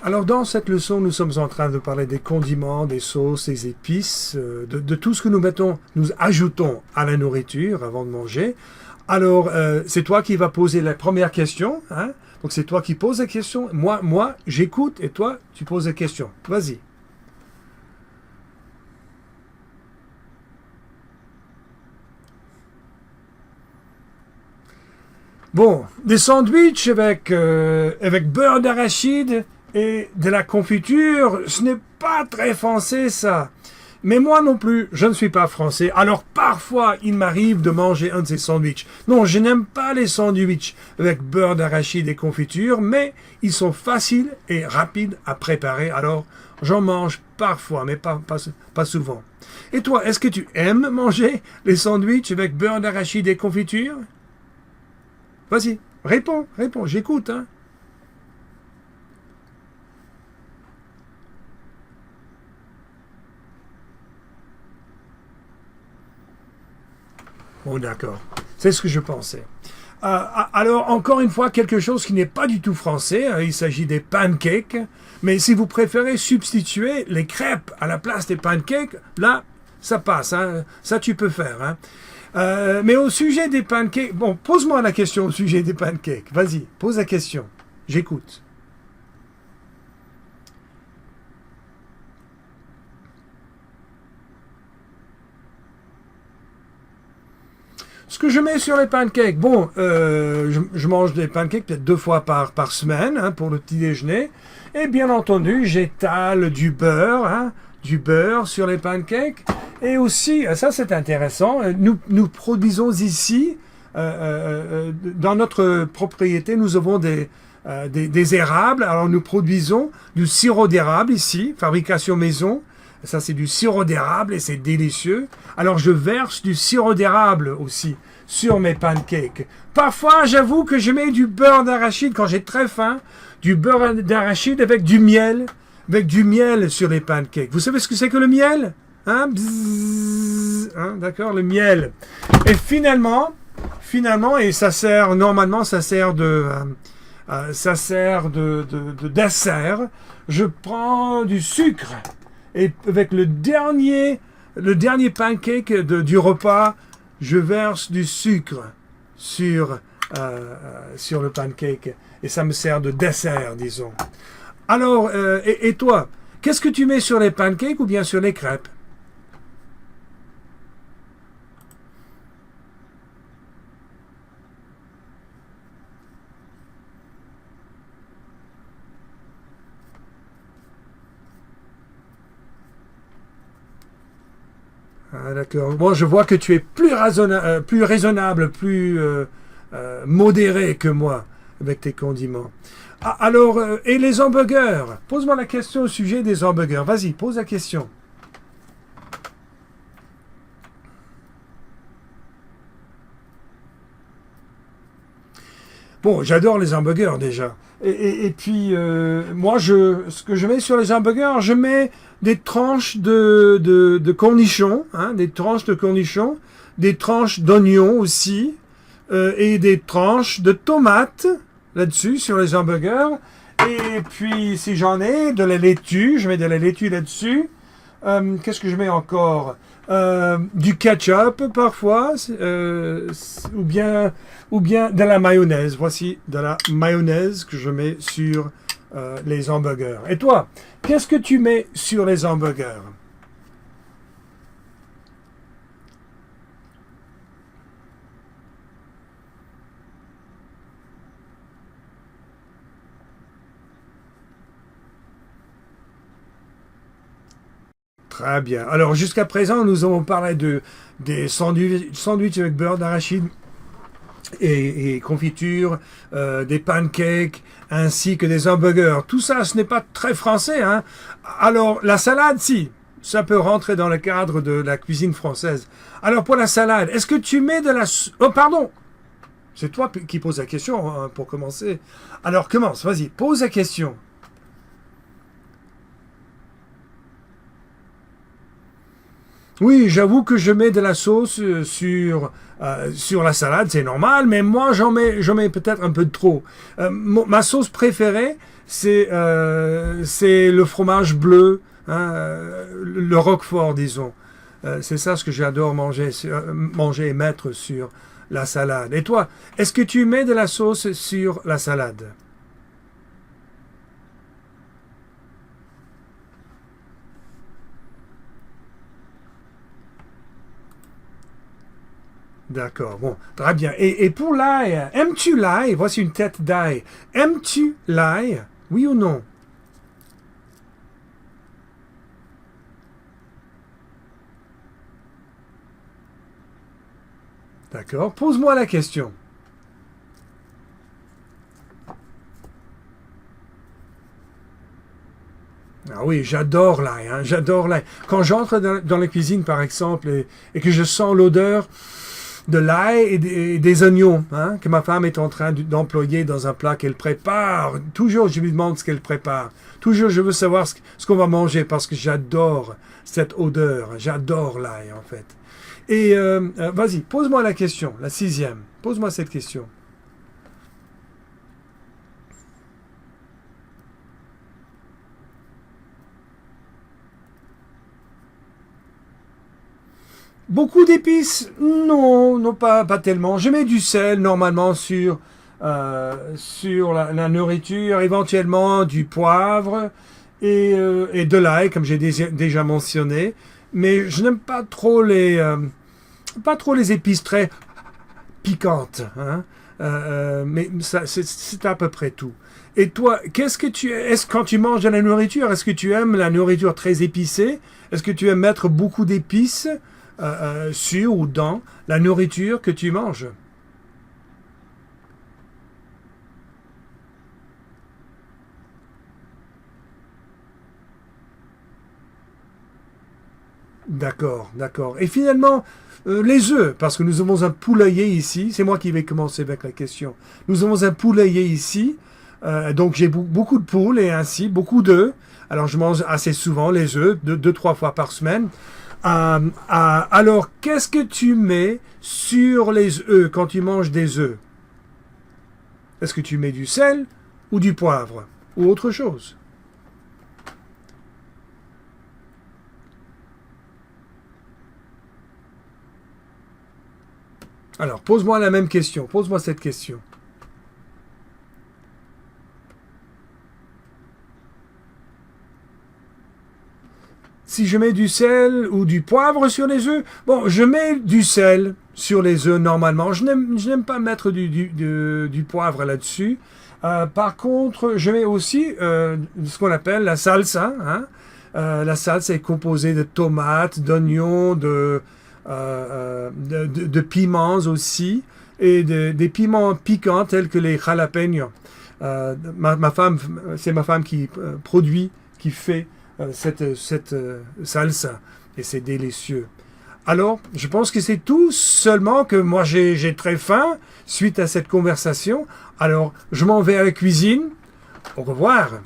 Alors dans cette leçon, nous sommes en train de parler des condiments, des sauces, des épices, de tout ce que nous ajoutons à la nourriture avant de manger. Alors c'est toi qui vas poser la première question, hein? Donc c'est toi qui poses la question. Moi, j'écoute et toi, tu poses la question. Vas-y. Bon, des sandwichs avec beurre d'arachide et de la confiture, ce n'est pas très français ça. Mais moi non plus, je ne suis pas français. Alors parfois, il m'arrive de manger un de ces sandwichs. Non, je n'aime pas les sandwichs avec beurre d'arachide et confiture, mais ils sont faciles et rapides à préparer. Alors, j'en mange parfois, mais pas souvent. Et toi, est-ce que tu aimes manger les sandwichs avec beurre d'arachide et confiture? Vas-y, réponds, j'écoute, hein. Bon, d'accord. C'est ce que je pensais. Alors, encore une fois, quelque chose qui n'est pas du tout français. Hein, il s'agit des pancakes. Mais si vous préférez substituer les crêpes à la place des pancakes, là, ça passe. Hein, ça, tu peux faire. Hein. Mais au sujet des pancakes... Bon, pose-moi la question au sujet des pancakes. Vas-y, pose la question. J'écoute. Ce que je mets sur les pancakes, bon, je mange des pancakes peut-être 2 fois par semaine hein, pour le petit déjeuner. Et bien entendu, j'étale du beurre sur les pancakes. Et aussi, ça c'est intéressant, nous produisons ici, dans notre propriété, nous avons des érables. Alors nous produisons du sirop d'érable ici, fabrication maison. Ça, c'est du sirop d'érable et c'est délicieux. Alors, je verse du sirop d'érable aussi sur mes pancakes. Parfois, j'avoue que je mets du beurre d'arachide quand j'ai très faim. Du beurre d'arachide avec du miel. Avec du miel sur les pancakes. Vous savez ce que c'est que le miel? Hein? Bzzz, hein? D'accord, le miel. Et finalement, et ça sert, normalement, ça sert de dessert. Je prends du sucre. Et avec le dernier pancake du repas, je verse du sucre sur le pancake. Et ça me sert de dessert, disons. Alors, et toi, qu'est-ce que tu mets sur les pancakes ou bien sur les crêpes? Ah, d'accord. Bon, je vois que tu es plus raisonnable, plus modéré que moi avec tes condiments. Ah, alors, et les hamburgers? Pose-moi la question au sujet des hamburgers. Vas-y, pose la question. Bon, j'adore les hamburgers déjà. Et puis, moi, ce que je mets sur les hamburgers, je mets des tranches de cornichons, hein, des tranches de cornichons, des tranches d'oignons aussi, et des tranches de tomates là-dessus, sur les hamburgers. Et puis, si j'en ai, de la laitue, je mets de la laitue là-dessus. Qu'est-ce que je mets encore? Du ketchup parfois, ou bien de la mayonnaise. Voici de la mayonnaise que je mets sur les hamburgers. Et toi, qu'est-ce que tu mets sur les hamburgers? Très bien. Alors jusqu'à présent, nous avons parlé des sandwichs avec beurre d'arachide et confiture, des pancakes, ainsi que des hamburgers. Tout ça, ce n'est pas très français, hein. Alors, la salade, si, ça peut rentrer dans le cadre de la cuisine française. Alors, pour la salade, est-ce que tu mets de la... Oh, pardon, c'est toi qui poses la question, hein, pour commencer. Alors, commence, vas-y, pose la question. Oui, j'avoue que je mets de la sauce sur la salade, c'est normal, mais moi j'en mets peut-être un peu de trop. Ma sauce préférée, c'est le fromage bleu, hein, le Roquefort, disons. C'est ça ce que j'adore manger et mettre sur la salade. Et toi, est-ce que tu mets de la sauce sur la salade? D'accord, bon, très bien. Et pour l'ail, aimes-tu l'ail? Voici une tête d'ail. Aimes-tu l'ail? Oui ou non? D'accord, pose-moi la question. Ah oui, j'adore l'ail, hein, j'adore l'ail. Quand j'entre dans la cuisine, par exemple, et que je sens l'odeur de l'ail et des oignons, hein, que ma femme est en train d'employer dans un plat qu'elle prépare, toujours je lui demande ce qu'elle prépare. Toujours je veux savoir ce qu'on va manger parce que j'adore cette odeur. J'adore l'ail, en fait. Et vas-y, pose-moi la question, la sixième. Pose-moi cette question. Beaucoup d'épices? Non, non, pas tellement. Je mets du sel normalement sur la nourriture, éventuellement du poivre et de l'ail, comme j'ai déjà mentionné. Mais je n'aime pas trop les épices très piquantes, hein. Mais ça, c'est à peu près tout. Et toi, est-ce quand tu manges de la nourriture, est-ce que tu aimes la nourriture très épicée? Est-ce que tu aimes mettre beaucoup d'épices sur ou dans la nourriture que tu manges? D'accord, d'accord. Et finalement, les œufs, parce que nous avons un poulailler ici, c'est moi qui vais commencer avec la question. Nous avons un poulailler ici, donc j'ai beaucoup de poules et ainsi beaucoup d'œufs. Alors je mange assez souvent les œufs, deux, trois fois par semaine. Alors, qu'est-ce que tu mets sur les œufs quand tu manges des œufs? Est-ce que tu mets du sel ou du poivre ou autre chose? Alors, pose-moi la même question. Pose-moi cette question. Si je mets du sel ou du poivre sur les œufs, bon, je mets du sel sur les œufs normalement. Je n'aime pas mettre du poivre là-dessus. Par contre, je mets aussi ce qu'on appelle la salsa, hein. La salsa est composée de tomates, d'oignons, de piments aussi, et des piments piquants tels que les jalapenos. Ma femme, c'est ma femme qui produit, qui fait cette salsa, et c'est délicieux. Alors, je pense que c'est tout, seulement que moi j'ai très faim suite à cette conversation. Alors, je m'en vais à la cuisine. Au revoir.